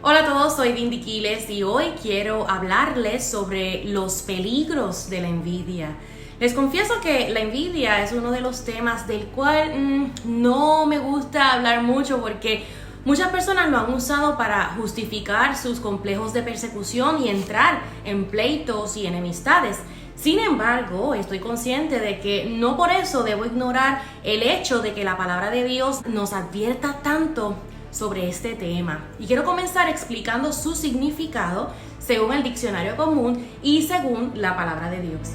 Hola a todos, soy Dindy Quiles y hoy quiero hablarles sobre los peligros de la envidia. Les confieso que la envidia es uno de los temas del cual no me gusta hablar mucho porque muchas personas lo han usado para justificar sus complejos de persecución y entrar en pleitos y enemistades. Sin embargo, estoy consciente de que no por eso debo ignorar el hecho de que la palabra de Dios nos advierta tanto sobre este tema. Y quiero comenzar explicando su significado según el diccionario común y según la palabra de Dios.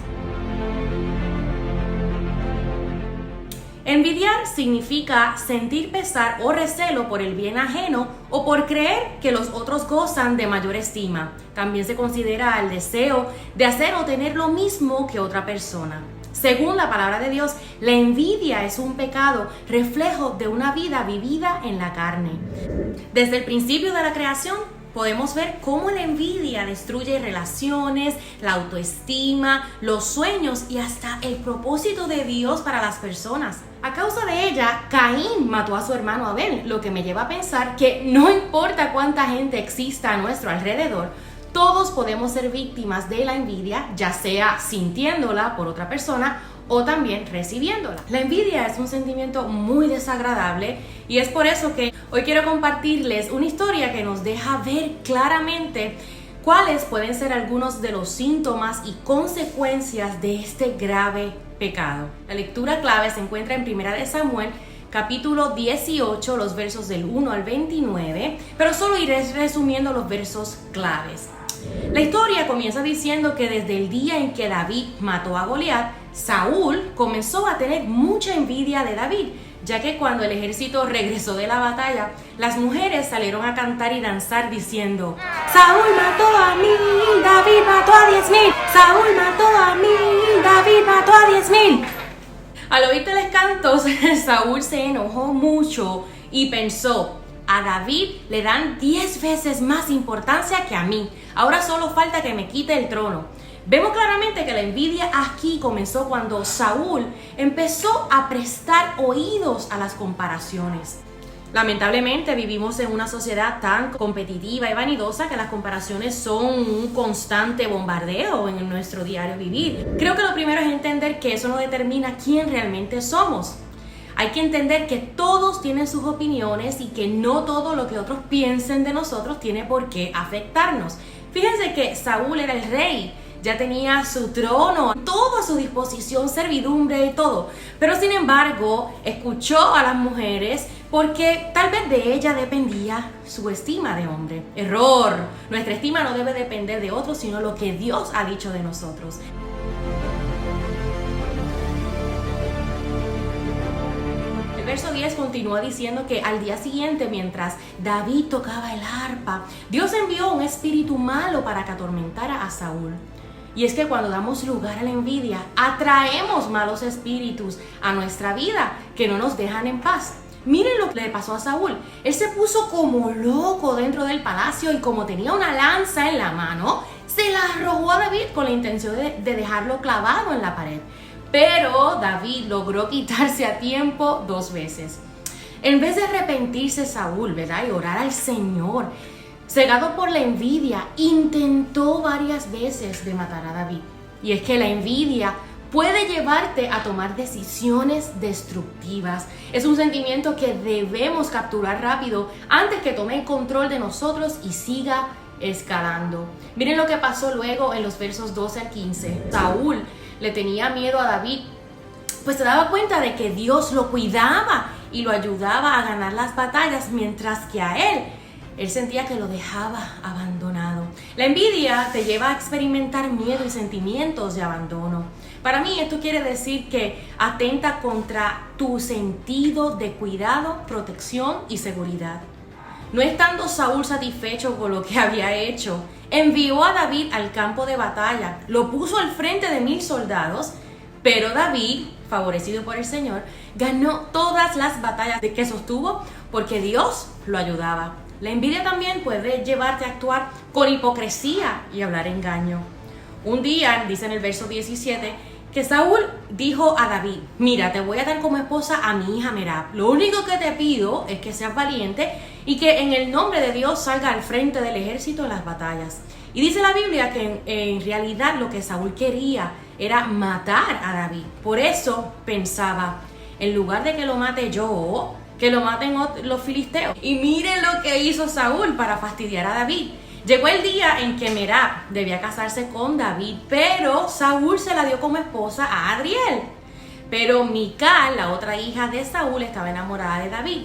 Envidiar significa sentir pesar o recelo por el bien ajeno o por creer que los otros gozan de mayor estima. También se considera el deseo de hacer o tener lo mismo que otra persona. Según la palabra de Dios, la envidia es un pecado, reflejo de una vida vivida en la carne. Desde el principio de la creación, podemos ver cómo la envidia destruye relaciones, la autoestima, los sueños y hasta el propósito de Dios para las personas. A causa de ella, Caín mató a su hermano Abel, lo que me lleva a pensar que no importa cuánta gente exista a nuestro alrededor, todos podemos ser víctimas de la envidia, ya sea sintiéndola por otra persona o también recibiéndola. La envidia es un sentimiento muy desagradable y es por eso que hoy quiero compartirles una historia que nos deja ver claramente cuáles pueden ser algunos de los síntomas y consecuencias de este grave pecado. La lectura clave se encuentra en 1 Samuel capítulo 18, los versos del 1 al 29, pero solo iré resumiendo los versos claves. La historia comienza diciendo que desde el día en que David mató a Goliat, Saúl comenzó a tener mucha envidia de David, ya que cuando el ejército regresó de la batalla, las mujeres salieron a cantar y danzar diciendo: Saúl mató a mí, David mató a 10,000, Saúl mató a mí, David mató a 10,000. Al oír tales cantos, Saúl se enojó mucho y pensó: a David le dan 10 veces más importancia que a mí. Ahora solo falta que me quite el trono. Vemos claramente que la envidia aquí comenzó cuando Saúl empezó a prestar oídos a las comparaciones. Lamentablemente vivimos en una sociedad tan competitiva y vanidosa que las comparaciones son un constante bombardeo en nuestro diario vivir. Creo que lo primero es entender que eso no determina quién realmente somos. Hay que entender que todos tienen sus opiniones y que no todo lo que otros piensen de nosotros tiene por qué afectarnos. Fíjense que Saúl era el rey, ya tenía su trono, todo a su disposición, servidumbre y todo. Pero sin embargo, escuchó a las mujeres porque tal vez de ella dependía su estima de hombre. Error. Nuestra estima no debe depender de otros, sino lo que Dios ha dicho de nosotros. El verso 10 continúa diciendo que al día siguiente, mientras David tocaba el arpa, Dios envió un espíritu malo para que atormentara a Saúl. Y es que cuando damos lugar a la envidia, atraemos malos espíritus a nuestra vida que no nos dejan en paz. Miren lo que le pasó a Saúl. Él se puso como loco dentro del palacio y como tenía una lanza en la mano, se la arrojó a David con la intención de dejarlo clavado en la pared. Pero David logró quitarse a tiempo 2 veces. En vez de arrepentirse Saúl, ¿verdad?, y orar al Señor, cegado por la envidia, intentó varias veces de matar a David. Y es que la envidia puede llevarte a tomar decisiones destructivas. Es un sentimiento que debemos capturar rápido antes que tome el control de nosotros y siga escalando. Miren lo que pasó luego en los versos 12 al 15. Saúl le tenía miedo a David, pues se daba cuenta de que Dios lo cuidaba y lo ayudaba a ganar las batallas, mientras que a él sentía que lo dejaba abandonado. La envidia te lleva a experimentar miedo y sentimientos de abandono. Para mí esto quiere decir que atenta contra tu sentido de cuidado, protección y seguridad. No estando Saúl satisfecho con lo que había hecho, envió a David al campo de batalla, lo puso al frente de 1,000 soldados, pero David, favorecido por el Señor, ganó todas las batallas de que sostuvo porque Dios lo ayudaba. La envidia también puede llevarte a actuar con hipocresía y hablar engaño. Un día, dice en el verso 17, que Saúl dijo a David: mira, te voy a dar como esposa a mi hija Merab. Lo único que te pido es que seas valiente y que en el nombre de Dios salga al frente del ejército en las batallas. Y dice la Biblia que en realidad lo que Saúl quería era matar a David. Por eso pensaba, en lugar de que lo mate yo, que lo maten los filisteos. Y miren lo que hizo Saúl para fastidiar a David. Llegó el día en que Merab debía casarse con David, pero Saúl se la dio como esposa a Adriel. Pero Mical, la otra hija de Saúl, estaba enamorada de David.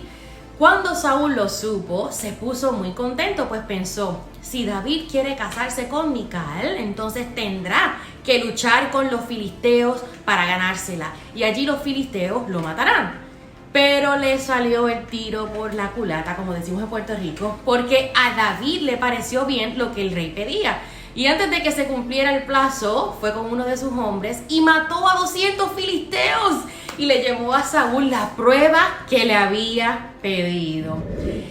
Cuando Saúl lo supo, se puso muy contento, pues pensó: si David quiere casarse con Mical, entonces tendrá que luchar con los filisteos para ganársela, y allí los filisteos lo matarán. Pero le salió el tiro por la culata, como decimos en Puerto Rico, porque a David le pareció bien lo que el rey pedía. Y antes de que se cumpliera el plazo, fue con uno de sus hombres y mató a 200 filisteos y le llevó a Saúl la prueba que le había pedido.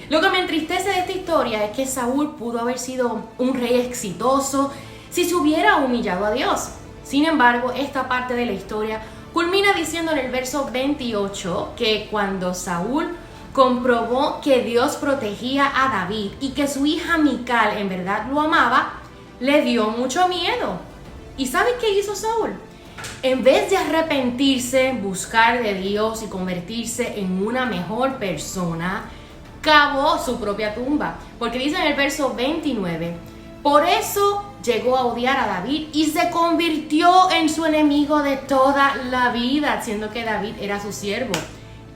Lo que me entristece de esta historia es que Saúl pudo haber sido un rey exitoso si se hubiera humillado a Dios. Sin embargo, esta parte de la historia culmina diciendo en el verso 28 que cuando Saúl comprobó que Dios protegía a David y que su hija Mical en verdad lo amaba, le dio mucho miedo. ¿Y sabes qué hizo Saúl? En vez de arrepentirse, buscar de Dios y convertirse en una mejor persona, cavó su propia tumba. Porque dice en el verso 29, por eso llegó a odiar a David y se convirtió en su enemigo de toda la vida, siendo que David era su siervo.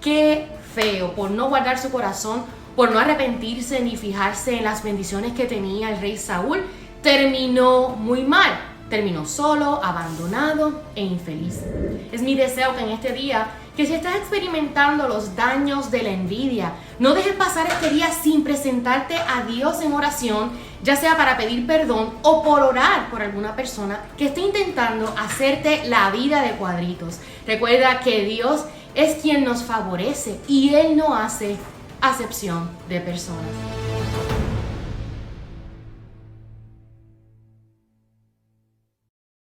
Qué feo, por no guardar su corazón, por no arrepentirse ni fijarse en las bendiciones que tenía el rey Saúl, terminó muy mal. Terminó solo, abandonado e infeliz. Es mi deseo que en este día, que si estás experimentando los daños de la envidia, no dejes pasar este día sin presentarte a Dios en oración, ya sea para pedir perdón o por orar por alguna persona que esté intentando hacerte la vida de cuadritos. Recuerda que Dios es quien nos favorece y Él no hace acepción de personas.